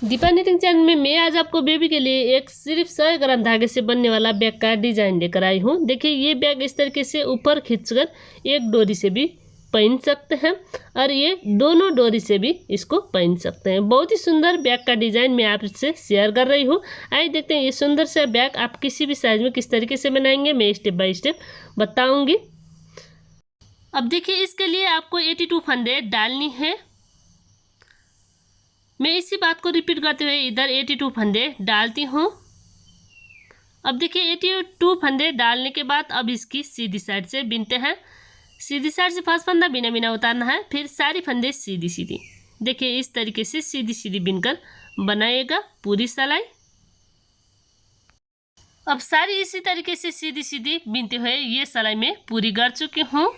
Deepa knitting channel में मैं आज आपको बेबी के लिए एक सिर्फ 100 ग्राम धागे से बनने वाला बैग का डिजाइन लेकर आई हूँ। देखिए ये बैग इस तरीके से ऊपर खींचकर एक डोरी से भी पहन सकते हैं और ये दोनों डोरी से भी इसको पहन सकते हैं। बहुत ही सुंदर बैग का डिजाइन मैं आपसे शेयर कर रही हूँ। आइए देखते हैं ये सुंदर सा बैग आप किसी भी साइज में किस तरीके से बनाएंगे, मैं स्टेप बाय स्टेप बताऊंगी। अब देखिए इसके लिए आपको 82 फंदे डालनी है। मैं इसी बात को रिपीट करते हुए इधर 82 फंदे डालती हूँ। अब देखिए 82 फंदे डालने के बाद अब इसकी सीधी साइड से बिनते हैं। सीधी साइड से फर्स्ट फंदा बिना बिना उतारना है, फिर सारी फंदे सीधी सीधी। देखिए इस तरीके से सीधी सीधी बिनकर बनाइएगा पूरी सिलाई। अब सारी इसी तरीके से सीधी सीधी बिनते हुए ये सिलाई में पूरी कर चुकी हूँ।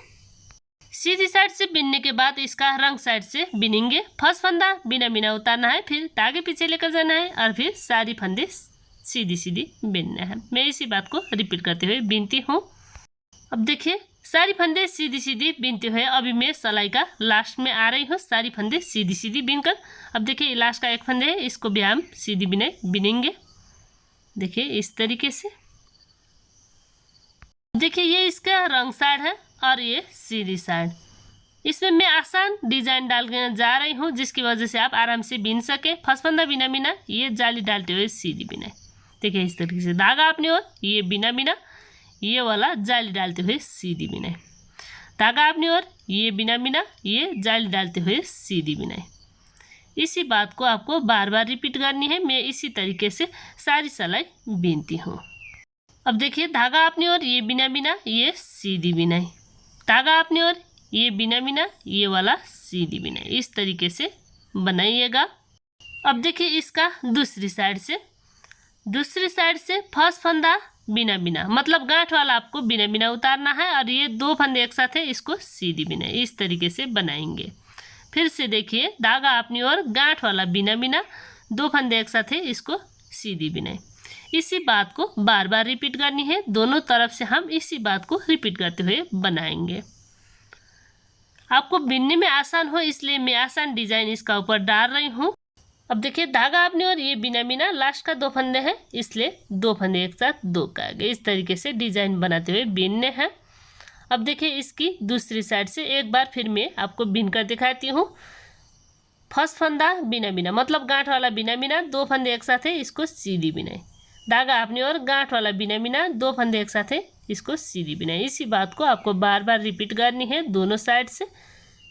सीधी साइड से बिनने के बाद इसका रंग साइड से बिनेंगे। फर्स्ट फंदा बिना बिना उतारना है, फिर धागे पीछे लेकर जाना है और फिर सारी फंदे सीधी सीधी बिनना है। मैं इसी बात को रिपीट करते हुए बिनती हूँ। अब देखिए सारी फंदे सीधी सीधी बिनते हुए अभी मैं सिलाई का लास्ट में आ रही हूँ। सारी फंदे सीधी सीधी बिनकर अब देखिए लास्ट का एक फंदे है, इसको भी हम सीधी बिनेंगे। देखिए इस तरीके से। देखिए ये इसका रंग साइड है और ये सीधी साइड। इसमें मैं आसान डिजाइन डालने जा रही हूँ जिसकी वजह से आप आराम से बिन सके। फर्स्ट फंदा बिना बिना ये जाली डालते हुए सीधी बिनाई। देखिए इस तरीके से धागा अपनी ओर, ये बिना बिना, ये वाला जाली डालते हुए सीधी बिनाई। धागा अपनी ओर, ये बिना बिना, ये जाली डालते हुए सीधी बिनाई। इसी बात को आपको बार बार रिपीट करनी है। मैं इसी तरीके से सारी सिलाई बिनती हूँ। अब देखिए धागा अपनी ओर, ये बिना बिना, ये सीधी बिनाई। धागा अपनी ओर, ये बिना बिना, ये वाला सीधी बिनाई। इस तरीके से बनाइएगा। अब देखिए इसका दूसरी साइड से फर्स्ट फंदा बिना बिना, मतलब गांठ वाला आपको बिना बिना उतारना है और ये दो फंदे एक साथ है, इसको सीधी बिनाई। इस तरीके से बनाएंगे। फिर से देखिए धागा अपनी ओर, गांठ वाला बिना बिना, दो फंदे एक साथ है, इसको सीधी बिनाई। इसी बात को बार बार रिपीट करनी है। दोनों तरफ से हम इसी बात को रिपीट करते हुए बनाएंगे। आपको बिनने में आसान हो इसलिए मैं आसान डिजाइन इसका ऊपर डाल रही हूँ। अब देखिए धागा अपनी ओर, ये बिना बिना, लास्ट का दो फंदे हैं इसलिए दो फंदे एक साथ दो का आगे। इस तरीके से डिजाइन बनाते हुए बिनने हैं। अब देखिए इसकी दूसरी साइड से एक बार फिर मैं आपको बिन कर दिखाती हूँ। फर्स्ट फंदा बिना बिना, मतलब गांठ वाला बिना बिना, दो फंदे एक साथ है, इसको सीधी बिनाई। धागा अपनी ओर, गांठ वाला बिना बिना, दो फंदे एक साथ है, इसको सीधी बिनाई। इसी बात को आपको बार बार रिपीट करनी है दोनों साइड से।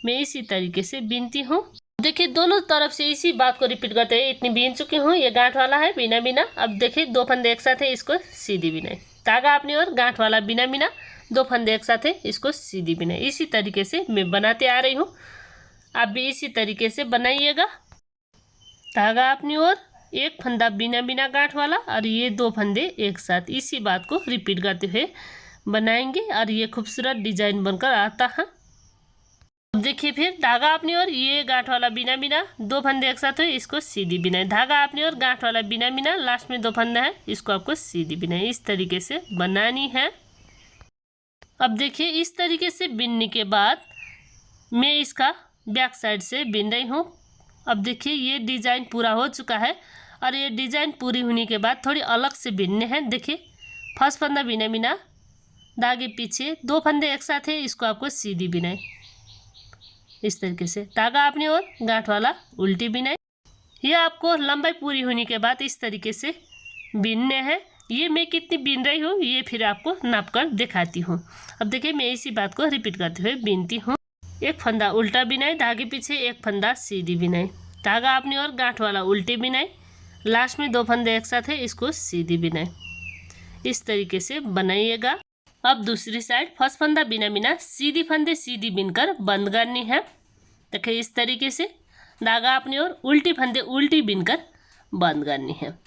मैं इसी तरीके से बिनती हूँ। देखिए दोनों तरफ से इसी बात को रिपीट करते हुए इतनी बिन चुकी हूँ। ये गांठ वाला है बिना बिना। अब देखिए दो फंदे एक साथ है, इसको सीधी बिनाई। धागा अपनी ओर, गांठ वाला बिना बिना, दो फंदे एक साथ है, इसको सीधी बिनाई। इसी तरीके से मैं बनाते आ रही हूँ। आप भी इसी तरीके से बनाइएगा। धागा अपनी ओर, एक फंदा बिना बिना गांठ वाला और ये दो फंदे एक साथ। इसी बात को रिपीट करते हुए बनाएंगे और ये खूबसूरत डिजाइन बनकर आता है। अब देखिए फिर धागा अपनी ओर, ये गांठ वाला बिना बिना, दो फंदे एक साथ है, इसको सीधी बिनाई। धागा अपनी ओर, गांठ वाला बिना बिना, लास्ट में दो फंदा है, इसको आपको सीधी बिनाई। इस तरीके से बनानी है। अब देखिए इस तरीके से बिनने के बाद मैं इसका बैक साइड से बिन रही हूँ। अब देखिए ये डिजाइन पूरा हो चुका है और ये डिजाइन पूरी होने के बाद थोड़ी अलग से बिनने हैं। देखिए फर्स्ट फंदा बिना बिना, धागे पीछे, दो फंदे एक साथ है, इसको आपको सीधी बिनाई। इस तरीके से धागा अपनी ओर, गांठ वाला उल्टी बिनाई। ये आपको लंबाई पूरी होने के बाद इस तरीके से बिनने हैं। ये मैं कितनी बिन रही हूँ ये फिर आपको नाप कर दिखाती हूँ। अब देखिए मैं इसी बात को रिपीट करते हुए बिनती हूँ। एक फंदा उल्टा बिनाई, धागे पीछे एक फंदा सीधी बिनाई। धागा अपनी ओर, गांठ वाला उल्टी बिनाई, लास्ट में दो फंदे एक साथ है, इसको सीधी बिनाई। इस तरीके से बनाइएगा। अब दूसरी साइड फर्स्ट फंदा बिना बिना, सीधी फंदे सीधी बिनकर बंद करनी है। देखिए इस तरीके से धागा अपनी ओर, उल्टी फंदे उल्टी बिनकर बंद करनी है।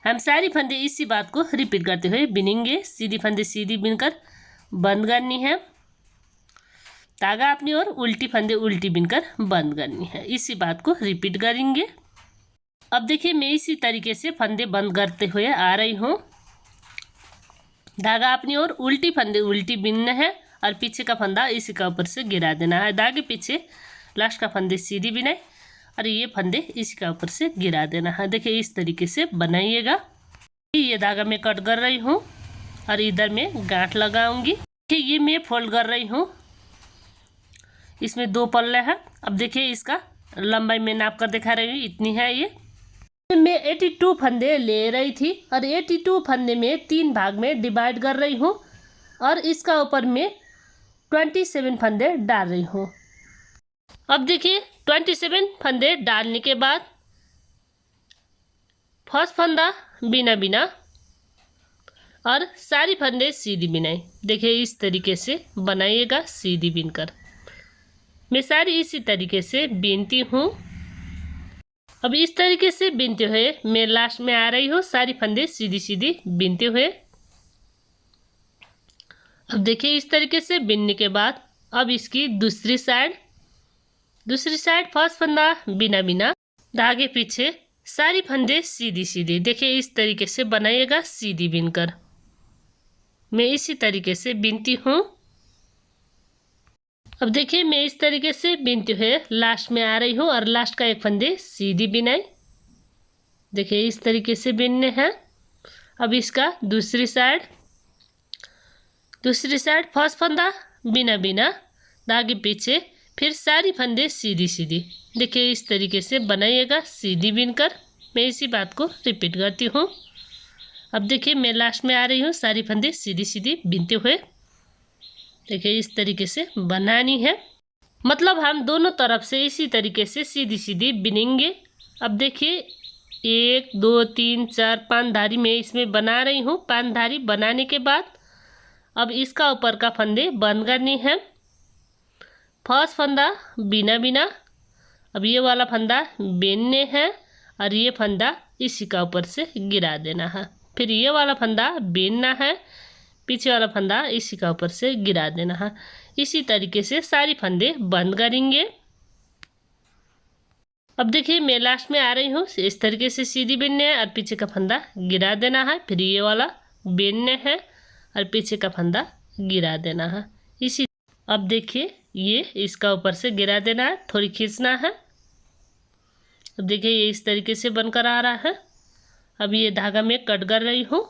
हम सारी फंदे इसी बात को रिपीट करते हुए बिनेंगे। सीधी फंदे सीधी बिनकर बंद करनी है। धागा अपनी ओर, उल्टी फंदे उल्टी बिनकर बंद करनी है। इसी बात को रिपीट करेंगे। अब देखिए मैं इसी तरीके से फंदे बंद करते हुए आ रही हूँ। धागा अपनी ओर, उल्टी फंदे उल्टी बिनना है और पीछे का फंदा इसी का ऊपर से गिरा देना है। धागे पीछे लास्ट का फंदे सीधी बिनाई और ये फंदे इसका ऊपर से गिरा देना है। देखिए इस तरीके से बनाइएगा। ये धागा मैं कट कर रही हूँ और इधर मैं गांठ लगाऊंगी। देखिए ये मैं फोल्ड कर रही हूँ, इसमें 2 पल्ले हैं। अब देखिए इसका लंबाई मैं नाप कर दिखा रही हूँ, इतनी है। ये मैं 82 फंदे ले रही थी और 82 फंदे में 3 भाग में डिवाइड कर रही हूँ और इसका ऊपर मैं 27 फंदे डाल रही हूँ। अब देखिए 27 फंदे डालने के बाद फर्स्ट फंदा बिना बिना और सारी फंदे सीधी बिनाई। देखिए इस तरीके से बनाइएगा सीधी बिनकर। मैं सारी इसी तरीके से बीनती हूँ। अब इस तरीके से बीनते हुए मैं लास्ट में आ रही हूँ, सारी फंदे सीधी सीधी बीनते हुए। अब देखिए इस तरीके से बीनने के बाद अब इसकी दूसरी साइड फर्स्ट फंदा बिना बिना, धागे पीछे, सारी फंदे सीधी सीधी। देखिए इस तरीके से बनाइएगा सीधी बीनकर। मैं इसी तरीके से बीनती हूँ। अब देखिए मैं इस तरीके से बीनते हुए लास्ट में आ रही हूँ और लास्ट का एक फंदे सीधी बिनाई। देखिए इस तरीके से बीनने हैं। अब इसका दूसरी साइड फर्स्ट फंदा बिना बिना, धागे पीछे, फिर सारी फंदे सीधी सीधी। देखिए इस तरीके से बनाइएगा सीधी बीनकर। मैं इसी बात को रिपीट करती हूँ। अब देखिए मैं लास्ट में आ रही हूँ, सारी फंदे सीधी सीधी बीनते हुए। देखिए इस तरीके से बनानी है, मतलब हम दोनों तरफ से इसी तरीके से सीधी सीधी बिनेंगे। अब देखिए 1 2 3 4 5 धारी मैं इसमें बना रही हूँ। 5 धारी बनाने के बाद अब इसका ऊपर का फंदे बंद करनी है। फर्स्ट फंदा बिना बिना, अब ये वाला फंदा बीनने हैं और ये फंदा इसी का ऊपर से गिरा देना है। फिर ये वाला फंदा बीनना है, पीछे वाला फंदा इसी का ऊपर से गिरा देना है। इसी तरीके से सारी फंदे बंद करेंगे। अब देखिए मैं लास्ट में आ रही हूँ, इस तरीके से सीधी बीनने है और पीछे का फंदा गिरा देना है। फिर ये वाला बीनने है और पीछे का फंदा गिरा देना है। इसी अब देखिए ये इसका ऊपर से गिरा देना है, थोड़ी खींचना है। अब देखिए ये इस तरीके से बनकर आ रहा है। अब ये धागा मैं कट कर रही हूँ।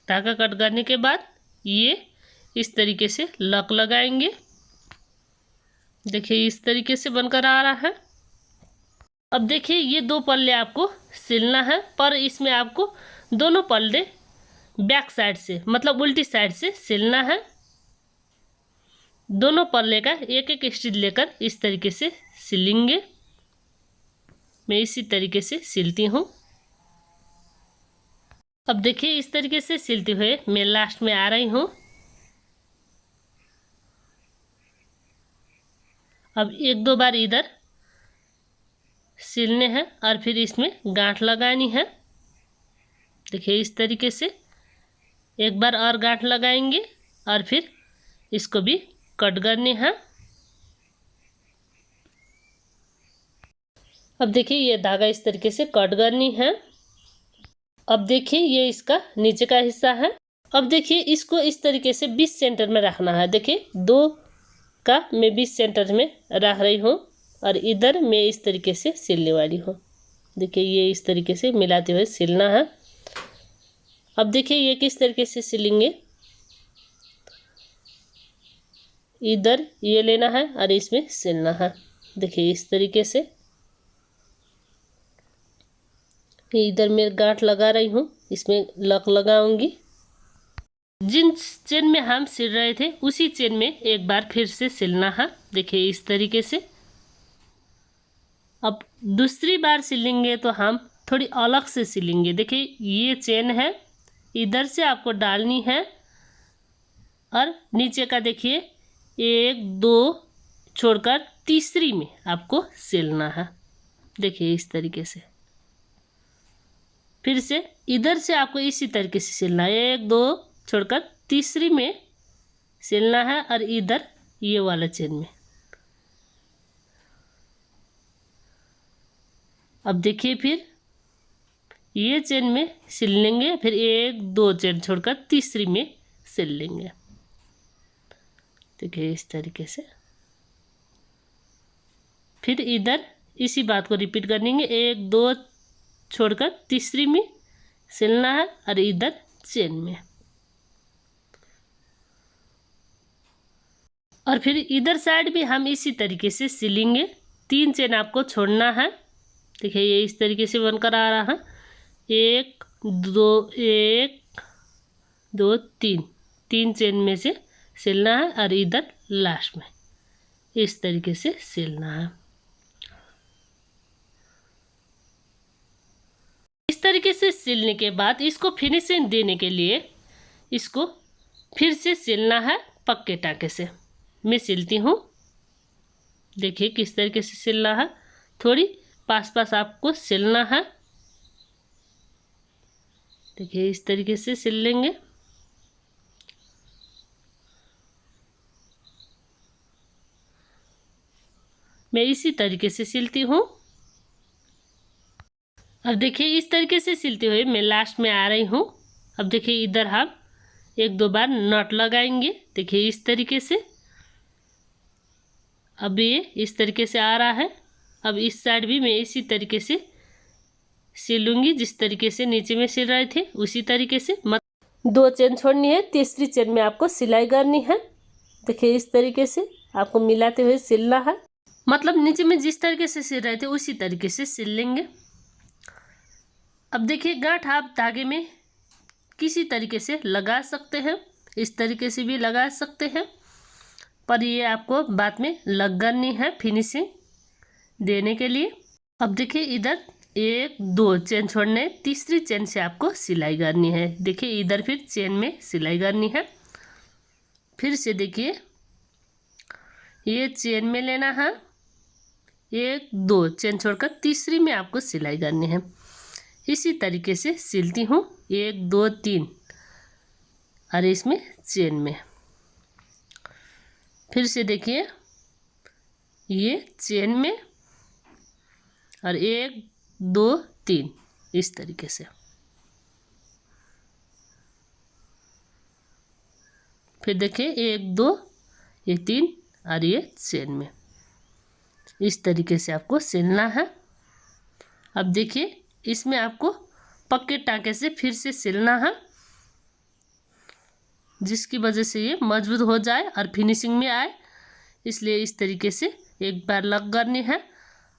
धागा कट करने के बाद ये इस तरीके से लक लगाएंगे। देखिए इस तरीके से बनकर आ रहा है। अब देखिए ये 2 पल्ले आपको सिलना है, पर इसमें आपको दोनों पल्ले बैक साइड से, मतलब उल्टी साइड से सिलना है। दोनों पल्ले का एक एक स्टिच लेकर इस तरीके से सिलेंगे। मैं इसी तरीके से सिलती हूँ। अब देखिए इस तरीके से सिलते हुए मैं लास्ट में आ रही हूँ। अब 1 2 बार इधर सिलने हैं और फिर इसमें गांठ लगानी है। देखिए इस तरीके से एक बार और गांठ लगाएंगे और फिर इसको भी कट करनी है। अब देखिए ये धागा इस तरीके से कट करनी है। अब देखिए ये इसका नीचे का हिस्सा है। अब देखिए इसको इस तरीके से 20 सेंटर में रखना है। देखिए 2 का मैं 20 सेंटर में रख रही हूँ और इधर मैं इस तरीके से सिलने वाली हूँ। देखिए ये इस तरीके से मिलाते हुए सिलना है। अब देखिए ये किस तरीके से सिलेंगे, इधर ये लेना है और इसमें सिलना है। देखिए इस तरीके से इधर मैं गांठ लगा रही हूँ, इसमें लक लगाऊंगी। जिन चेन में हम सिल रहे थे उसी चेन में एक बार फिर से सिलना है। देखिए इस तरीके से। अब दूसरी बार सिलेंगे तो हम थोड़ी अलग से सिलेंगे। देखिए ये चेन है, इधर से आपको डालनी है और नीचे का देखिए 1 2 छोड़कर तीसरी में आपको सिलना है। देखिए इस तरीके से। फिर से इधर से आपको इसी तरीके से सिलना है, 1 2 छोड़कर तीसरी में सिलना है और इधर ये वाला चेन में। अब देखिए फिर ये चेन में सिल लेंगे, फिर 1 2 चेन छोड़कर तीसरी में सिल लेंगे। देखिए इस तरीके से। फिर इधर इसी बात को रिपीट कर देंगे, 1 2 छोड़कर तीसरी में सिलना है और इधर चेन में। और फिर इधर साइड भी हम इसी तरीके से सिलेंगे। 3 चेन आपको छोड़ना है। देखिए ये इस तरीके से बनकर आ रहा है, 1 2 3 चेन में से सिलना है और इधर लास्ट में इस तरीके से सिलना है। इस तरीके से सिलने के बाद इसको फिनिशिंग देने के लिए इसको फिर से सिलना है पक्के टाँके से। मैं सिलती हूँ, देखिए किस तरीके से सिलना है। थोड़ी पास पास आपको सिलना है। देखिए इस तरीके से सिल लेंगे। मैं इसी तरीके से सिलती हूँ। अब देखिए इस तरीके से सिलते हुए मैं लास्ट में आ रही हूँ। अब देखिए इधर हम 1-2 बार नट लगाएंगे। देखिए इस तरीके से। अब ये इस तरीके से आ रहा है। अब इस साइड भी मैं इसी तरीके से सिलूंगी, जिस तरीके से नीचे में सिल रहे थे उसी तरीके से। 2 चेन छोड़नी है, तीसरी चेन में आपको सिलाई करनी है। देखिए इस तरीके से आपको मिलाते हुए सिलना है, मतलब नीचे में जिस तरीके से सिल रहे थे उसी तरीके से सिल लेंगे। अब देखिए गांठ आप धागे में किसी तरीके से लगा सकते हैं, इस तरीके से भी लगा सकते हैं, पर ये आपको बाद में लग करनी है फिनिशिंग देने के लिए। अब देखिए इधर 1-2 चेन छोड़ने, तीसरी चेन से आपको सिलाई करनी है। देखिए इधर फिर चेन में सिलाई करनी है। फिर से देखिए ये चेन में लेना है, 1-2 चेन छोड़कर तीसरी में आपको सिलाई करनी है। इसी तरीके से सिलती हूँ, 1 2 3 और इसमें चेन में। फिर से देखिए ये चेन में और 1 2 3 इस तरीके से। फिर देखिए 1 2 ये 3 और ये चेन में, इस तरीके से आपको सिलना है। अब देखिए इसमें आपको पक्के टाँके से फिर से सिलना है, जिसकी वजह से ये मजबूत हो जाए और फिनिशिंग में आए। इसलिए इस तरीके से एक बार लग करनी है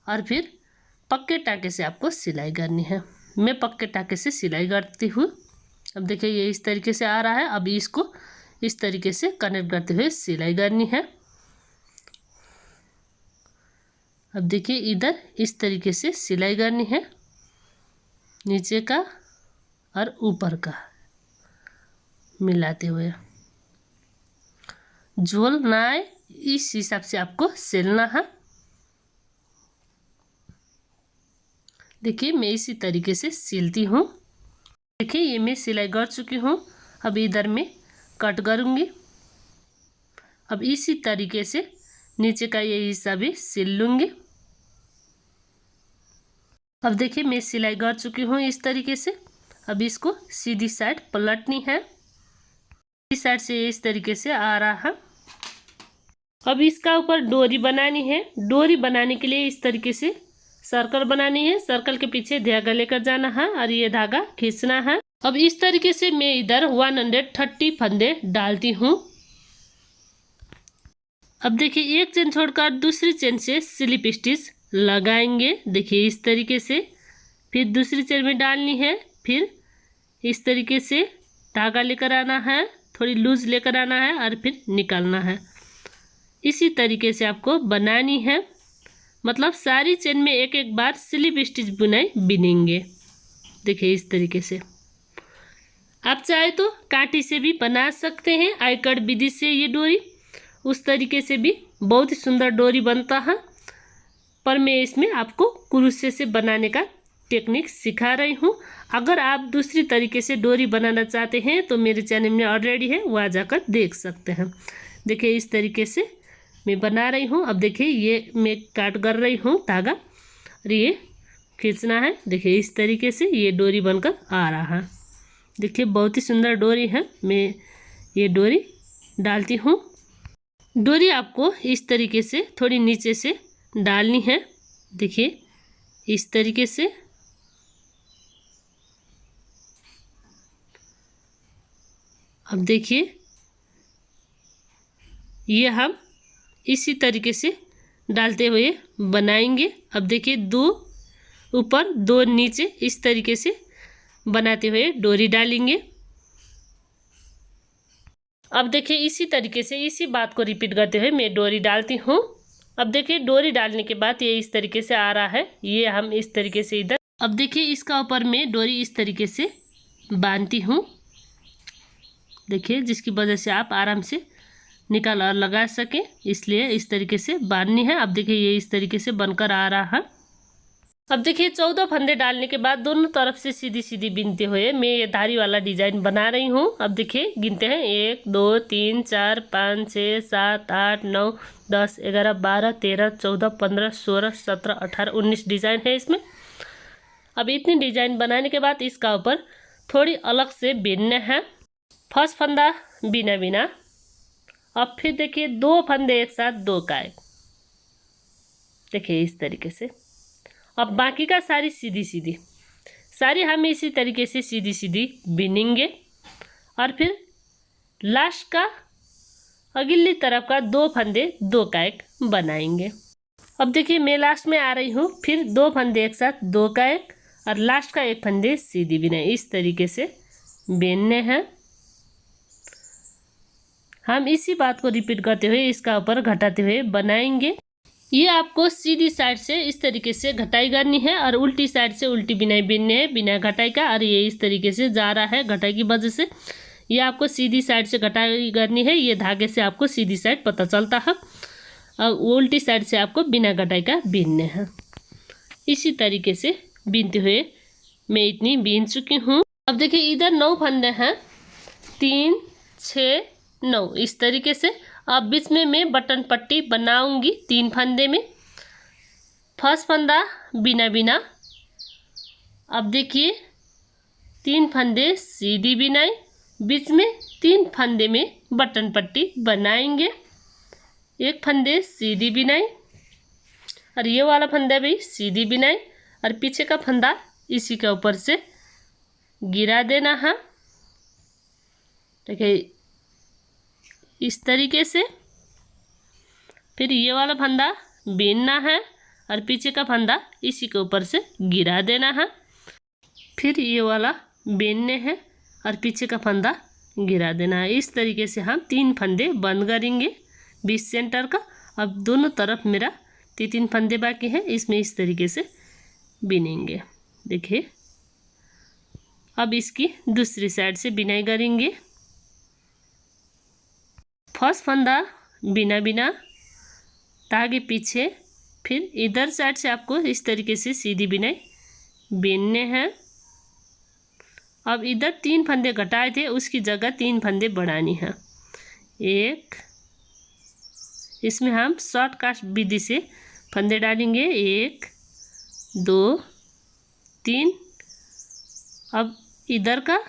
और फिर पक्के टाँके से आपको सिलाई करनी है। मैं पक्के टाँके से सिलाई करती हूँ। अब देखिए ये इस तरीके से आ रहा है। अब इसको इस तरीके से कनेक्ट करते हुए सिलाई करनी है। अब देखिए इधर इस तरीके से सिलाई करनी है, नीचे का और ऊपर का मिलाते हुए, झोल ना आए इस हिसाब से आपको सिलना है। देखिए मैं इसी तरीके से सिलती हूँ। देखिए ये मैं सिलाई कर चुकी हूँ। अब इधर मैं कट करूँगी। अब इसी तरीके से नीचे का ये हिस्सा भी सिल लूँगी। अब देखिए मैं सिलाई कर चुकी हूँ इस तरीके से। अब इसको सीधी साइड पलटनी है, इस साइड से इस तरीके से आ रहा है। अब इसका ऊपर डोरी बनानी है। डोरी बनाने के लिए इस तरीके से सर्कल बनानी है। सर्कल के पीछे धागा लेकर जाना है और ये धागा खींचना है। अब इस तरीके से मैं इधर 130 फंदे डालती हूँ। अब देखिए एक चेन छोड़कर दूसरी चेन से स्लिप स्टिच लगाएंगे। देखिए इस तरीके से, फिर दूसरी चेन में डालनी है, फिर इस तरीके से धागा लेकर आना है, थोड़ी लूज लेकर आना है और फिर निकालना है। इसी तरीके से आपको बनानी है, मतलब सारी चेन में एक एक बार स्लिप स्टिच बुनाई बिनेंगे। देखिए इस तरीके से। आप चाहे तो कांटी से भी बना सकते हैं, आई कट विधि से ये डोरी, उस तरीके से भी बहुत ही सुंदर डोरी बनता है। पर मैं इसमें आपको क्रोशे से बनाने का टेक्निक सिखा रही हूँ। अगर आप दूसरी तरीके से डोरी बनाना चाहते हैं तो मेरे चैनल में ऑलरेडी है, वहाँ जाकर देख सकते हैं। देखिए इस तरीके से मैं बना रही हूँ। अब देखिए ये मैं काट कर रही हूँ धागा और ये खींचना है। देखिए इस तरीके से ये डोरी बनकर आ रहा है। देखिए बहुत ही सुंदर डोरी है। मैं ये डोरी डालती हूँ। डोरी आपको इस तरीके से थोड़ी नीचे से डालनी है। देखिए इस तरीके से। अब देखिए ये हम इसी तरीके से डालते हुए बनाएंगे। अब देखिए 2 ऊपर 2 नीचे इस तरीके से बनाते हुए डोरी डालेंगे। अब देखिए इसी तरीके से इसी बात को रिपीट करते हुए मैं डोरी डालती हूँ। अब देखिए डोरी डालने के बाद ये इस तरीके से आ रहा है, ये हम इस तरीके से इधर। अब देखिए इसका ऊपर मैं डोरी इस तरीके से बांधती हूँ। देखिए जिसकी वजह से आप आराम से निकाल और लगा सके, इसलिए इस तरीके से बांधनी है। अब देखिए ये इस तरीके से बनकर आ रहा है। अब देखिए 14 फंदे डालने के बाद दोनों तरफ से सीधी सीधी बिनते हुए मैं ये धारी वाला डिजाइन बना रही हूँ। अब देखिए गिनते हैं 1 2 3 4 5 6 7 8 9 10 11 12 13 14 15 16 17 18 19 डिजाइन है इसमें। अब इतनी डिजाइन बनाने के बाद इसका ऊपर थोड़ी अलग से बिनना है। फर्स्ट फंदा बिना बिना। अब फिर देखिए 2 फंदे एक साथ 2 का एक, देखिए इस तरीके से। अब बाकी का सारी सीधी सीधी सारी हम इसी तरीके से सीधी सीधी बिनेंगे और फिर लास्ट का अगली तरफ का 2 फंदे 2 का एक बनाएंगे। अब देखिए मैं लास्ट में आ रही हूँ, फिर 2 फंदे एक साथ 2 का एक और लास्ट का 1 फंदे सीधी बिनाई, इस तरीके से बिनने हैं। हम इसी बात को रिपीट करते हुए इसका ऊपर घटाते हुए बनाएंगे। ये आपको सीधी साइड से इस तरीके से घटाई करनी है और उल्टी साइड से उल्टी बिनाई बिनने है बिना घटाई का। और ये इस तरीके से जा रहा है घटाई की वजह से। ये आपको सीधी साइड से घटाई करनी है, ये धागे से आपको सीधी साइड पता चलता है और उल्टी साइड से आपको बिना घटाई का बिनने हैं। इसी तरीके से बिनते हुए मैं इतनी बिन चुकी हूँ। अब देखिए इधर 9 फंदे हैं, 3 6 9 इस तरीके से। अब बीच में मैं बटन पट्टी बनाऊंगी 3 फंदे में। फर्स्ट फंदा बिना बिना। अब देखिए 3 फंदे सीधी बिनाई, बीच में 3 फंदे में बटन पट्टी बनाएंगे, 1 फंदे सीधी बिनाई और ये वाला फंदा भी सीधी बिनाई और पीछे का फंदा इसी के ऊपर से गिरा देना है। देखिए इस तरीके से। फिर ये वाला फंदा बीनना है और पीछे का फंदा इसी के ऊपर से गिरा देना है। फिर ये वाला बीनने हैं और पीछे का फंदा गिरा देना है। इस तरीके से हम 3 फंदे बंद करेंगे 20 सेंटर का। अब दोनों तरफ मेरा 3 फंदे बाकी हैं, इसमें इस तरीके से बिनेंगे। देखिए अब इसकी दूसरी साइड से बिनाई करेंगे। फर्स्ट फंदा बिना बिना, धागे पीछे, फिर इधर साइड से आपको इस तरीके से सीधी बिनाई बिनने हैं। अब इधर 3 फंदे घटाए थे उसकी जगह 3 फंदे बढ़ानी है। 1, इसमें हम शॉर्ट कास्ट विधि से फंदे डालेंगे 1 2 3। अब इधर का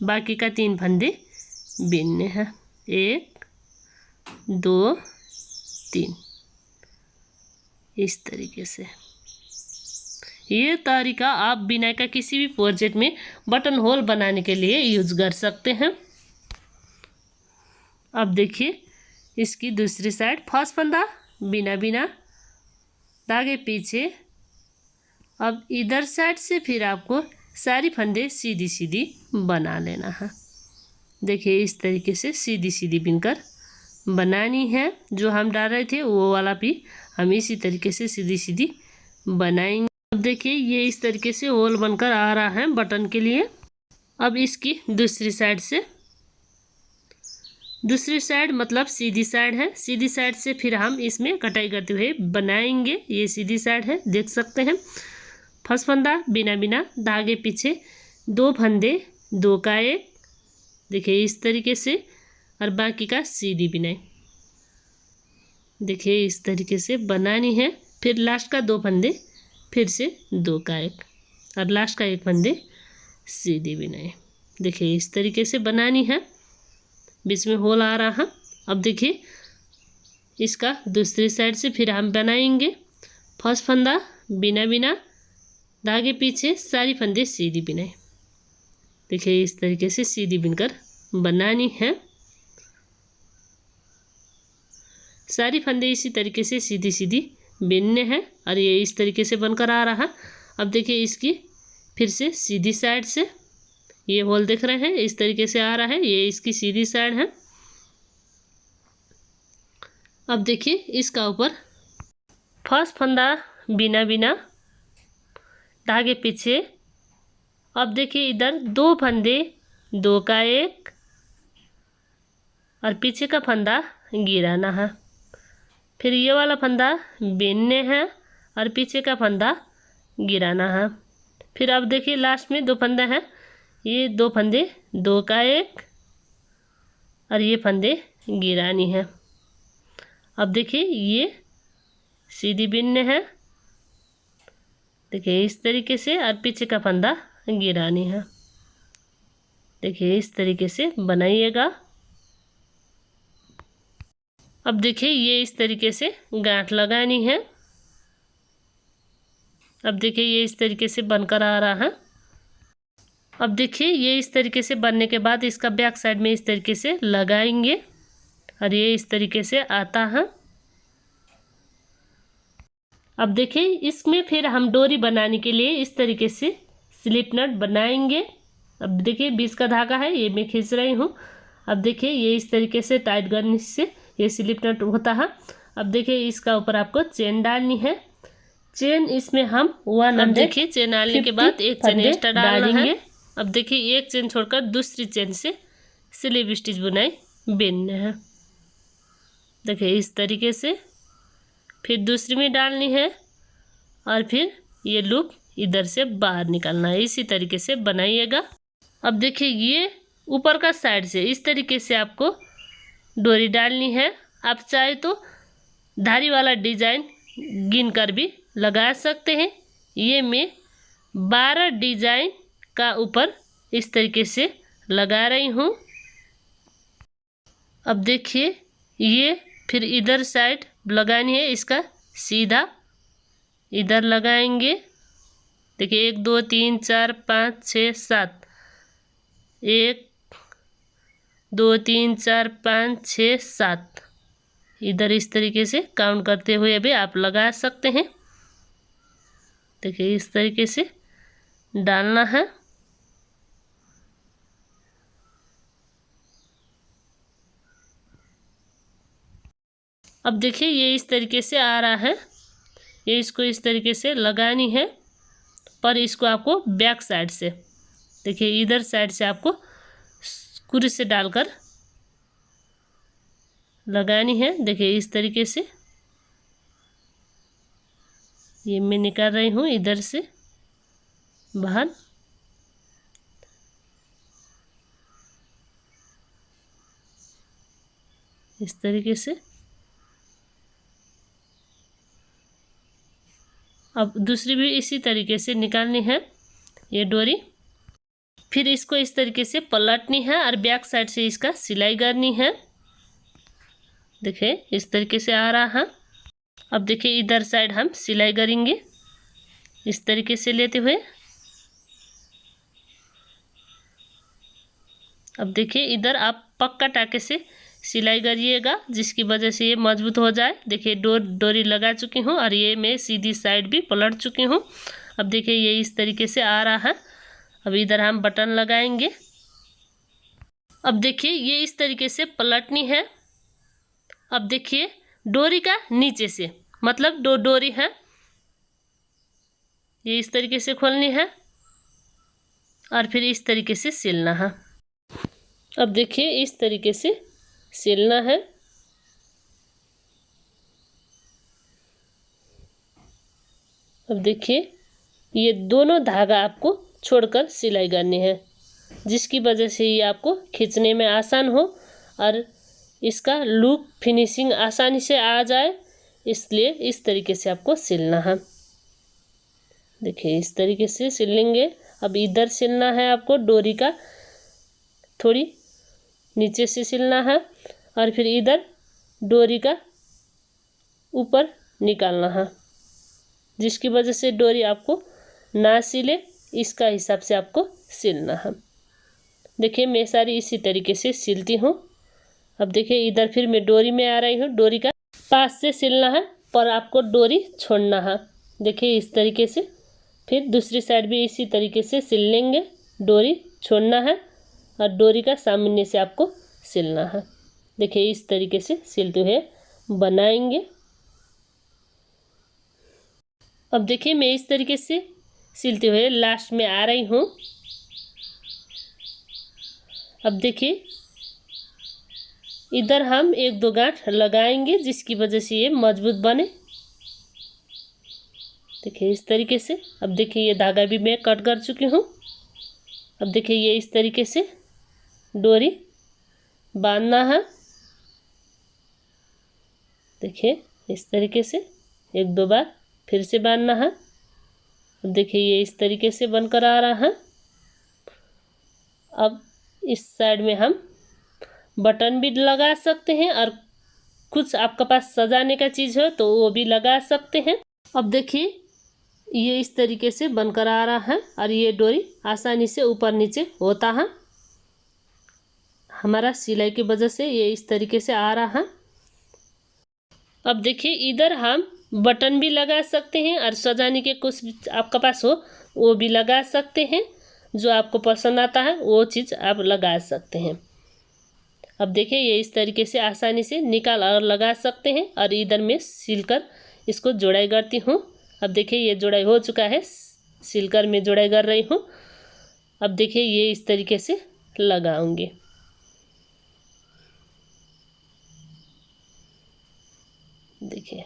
बाकी का 3 फंदे बिनने हैं 1 2 3 इस तरीके से। ये तरीका आप बिना का किसी भी प्रोजेक्ट में बटन होल बनाने के लिए यूज कर सकते हैं। अब देखिए इसकी दूसरी साइड। फर्स्ट फंदा बिना बिना, धागे पीछे। अब इधर साइड से फिर आपको सारी फंदे सीधी सीधी बना लेना है। देखिए इस तरीके से सीधी सीधी बिनकर बनानी है। जो हम डाल रहे थे वो वाला भी हम इसी तरीके से सीधी सीधी बनाएंगे। अब देखिए ये इस तरीके से होल बनकर आ रहा है बटन के लिए। अब इसकी दूसरी साइड से, दूसरी साइड मतलब सीधी साइड है, सीधी साइड से फिर हम इसमें कटाई करते हुए बनाएंगे। ये सीधी साइड है, देख सकते हैं। फर्स्ट फंदा बिना बिना, धागे पीछे, 2 फंदे 2 का एक, देखिए इस तरीके से, और बाकी का सीधी बिनाई। देखिए इस तरीके से बनानी है। फिर लास्ट का 2 फंदे फिर से 2 का एक और लास्ट का 1 फंदे सीधी बिनाई। देखिए इस तरीके से बनानी है। बीच में होल आ रहा है। अब देखिए इसका दूसरी साइड से फिर हम बनाएंगे। फर्स्ट फंदा बिना बिना धागे पीछे सारी फंदे सीधी बिनाई। देखिए इस तरीके से सीधी बिनकर बनानी है। सारी फंदे इसी तरीके से सीधी सीधी बिनने हैं और ये इस तरीके से बनकर आ रहा। अब देखिए इसकी फिर से सीधी साइड से ये होल देख रहे हैं, इस तरीके से आ रहा है, ये इसकी सीधी साइड है। अब देखिए इसका ऊपर फर्स्ट फंदा बिना बिना धागे पीछे। अब देखिए इधर 2 फंदे, 2 का 1 और पीछे का फंदा गिराना है। फिर ये वाला फंदा बिनने हैं और पीछे का फंदा गिराना है। फिर अब देखिए लास्ट में 2 फंदे हैं, ये 2 फंदे, 2 का 1 और ये फंदे गिरानी है। अब देखिए ये सीधी बिनने हैं, देखिए इस तरीके से, और पीछे का फंदा गिरानी है। देखिए इस तरीके से बनाइएगा। अब देखिए ये इस तरीके से गांठ लगानी है। अब देखिए ये इस तरीके से बनकर आ रहा है। अब देखिए ये इस तरीके से बनने के बाद इसका बैक साइड में इस तरीके से लगाएंगे और ये इस तरीके से आता है। अब देखिए इसमें फिर हम डोरी बनाने के लिए इस तरीके से स्लिप नट बनाएंगे। अब देखिए 20 का धागा है, ये मैं खींच रही हूँ। अब देखिए ये इस तरीके से टाइट करने से ये स्लिप नट होता है। अब देखिए इसका ऊपर आपको चेन डालनी है। चेन इसमें हम 1, अब देखिए चेन डालने के बाद एक चेन एक्स्ट्रा डालना है। अब देखिए एक चेन छोड़कर दूसरी चेन से स्लिप स्टिच बुनाई बिनना है। देखिए इस तरीके से फिर दूसरी में डालनी है और फिर ये लूप इधर से बाहर निकालना है। इसी तरीके से बनाइएगा। अब देखिए ये ऊपर का साइड से इस तरीके से आपको डोरी डालनी है। आप चाहे तो धारी वाला डिजाइन गिन कर भी लगा सकते हैं। ये मैं 12 डिजाइन का ऊपर इस तरीके से लगा रही हूँ। अब देखिए ये फिर इधर साइड लगानी है, इसका सीधा इधर लगाएंगे। देखिए 1 2 3 4 5 6 7, 1 2 3 4 5 6 7 इधर इस तरीके से काउंट करते हुए भी आप लगा सकते हैं। देखिए इस तरीके से डालना है। अब देखिए ये इस तरीके से आ रहा है। ये इसको इस तरीके से लगानी है, पर इसको आपको बैक साइड से, देखिए इधर साइड से आपको कुर्सी से डालकर लगानी है। देखिए इस तरीके से ये मैं निकाल रही हूँ इधर से बाहर। इस तरीके से अब दूसरी भी इसी तरीके से निकालनी है ये डोरी। फिर इसको इस तरीके से पलटनी है और बैक साइड से इसका सिलाई करनी है। देखिए इस तरीके से आ रहा है। अब देखिए इधर साइड हम सिलाई करेंगे इस तरीके से लेते हुए। अब देखिए इधर आप पक्का टाके से सिलाई करिएगा, जिसकी वजह से ये मजबूत हो जाए। देखिए डोरी लगा चुकी हूँ और ये मैं सीधी साइड भी पलट चुकी हूँ। अब देखिए ये इस तरीके से आ रहा है। अब इधर हम बटन लगाएंगे। अब देखिए ये इस तरीके से पलटनी है। अब देखिए डोरी का नीचे से, मतलब डोरी है, ये इस तरीके से खोलनी है और फिर इस तरीके से सिलना है। अब देखिए इस तरीके से सिलना है। अब देखिए ये दोनों धागा आपको छोड़कर सिलाई करनी है, जिसकी वजह से ये आपको खींचने में आसान हो और इसका लुक फिनिशिंग आसानी से आ जाए, इसलिए इस तरीके से आपको सिलना है। देखिए इस तरीके से सिल लेंगे। अब इधर सिलना है आपको, डोरी का थोड़ी नीचे से सिलना है और फिर इधर डोरी का ऊपर निकालना है। जिसकी वजह से डोरी आपको ना सिले, इसका हिसाब से आपको सिलना है। देखिए मैं सारी इसी तरीके से सिलती हूँ। अब देखिए इधर फिर मैं डोरी में आ रही हूँ, डोरी का पास से सिलना है पर आपको डोरी छोड़ना है। देखिए इस तरीके से, फिर दूसरी साइड भी इसी तरीके से सिल लेंगे, डोरी छोड़ना है और डोरी का सामने से आपको सिलना है। देखिए इस तरीके से सिलते हुए बनाएंगे। अब देखिए मैं इस तरीके से सिलते हुए लास्ट में आ रही हूँ। अब देखिए इधर हम 1-2 गांठ लगाएंगे जिसकी वजह से ये मजबूत बने। देखिए इस तरीके से। अब देखिए ये धागा भी मैं कट कर चुकी हूँ। अब देखिए ये इस तरीके से डोरी बांधना है। देखिए इस तरीके से 1-2 बार फिर से बांधना है। अब देखिए ये इस तरीके से बनकर आ रहा है। अब इस साइड में हम बटन भी लगा सकते हैं और कुछ आपके पास सजाने का चीज़ हो तो वो भी लगा सकते हैं। अब देखिए ये इस तरीके से बनकर आ रहा है और ये डोरी आसानी से ऊपर नीचे होता है। हमारा सिलाई की वजह से ये इस तरीके से आ रहा है। अब देखिए इधर हम बटन भी लगा सकते हैं और सजाने के कुछ आपके पास हो वो भी लगा सकते हैं। जो आपको पसंद आता है वो चीज़ आप लगा सकते हैं। अब देखिए ये इस तरीके से आसानी से निकाल और लगा सकते हैं और इधर में सिलकर इसको जोड़ाई करती हूँ। अब देखिए ये जोड़ाई हो चुका है, सिलकर मैं जोड़ाई कर रही हूँ। अब देखिए ये इस तरीके से लगाऊंगी। देखिए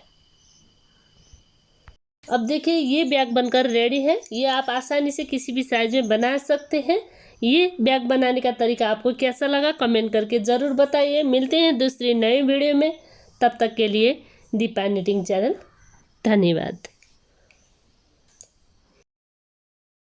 अब देखिए ये बैग बनकर रेडी है। ये आप आसानी से किसी भी साइज में बना सकते हैं। ये बैग बनाने का तरीका आपको कैसा लगा कमेंट करके ज़रूर बताइए। मिलते हैं दूसरी नई वीडियो में, तब तक के लिए दीपा निटिंग चैनल। धन्यवाद।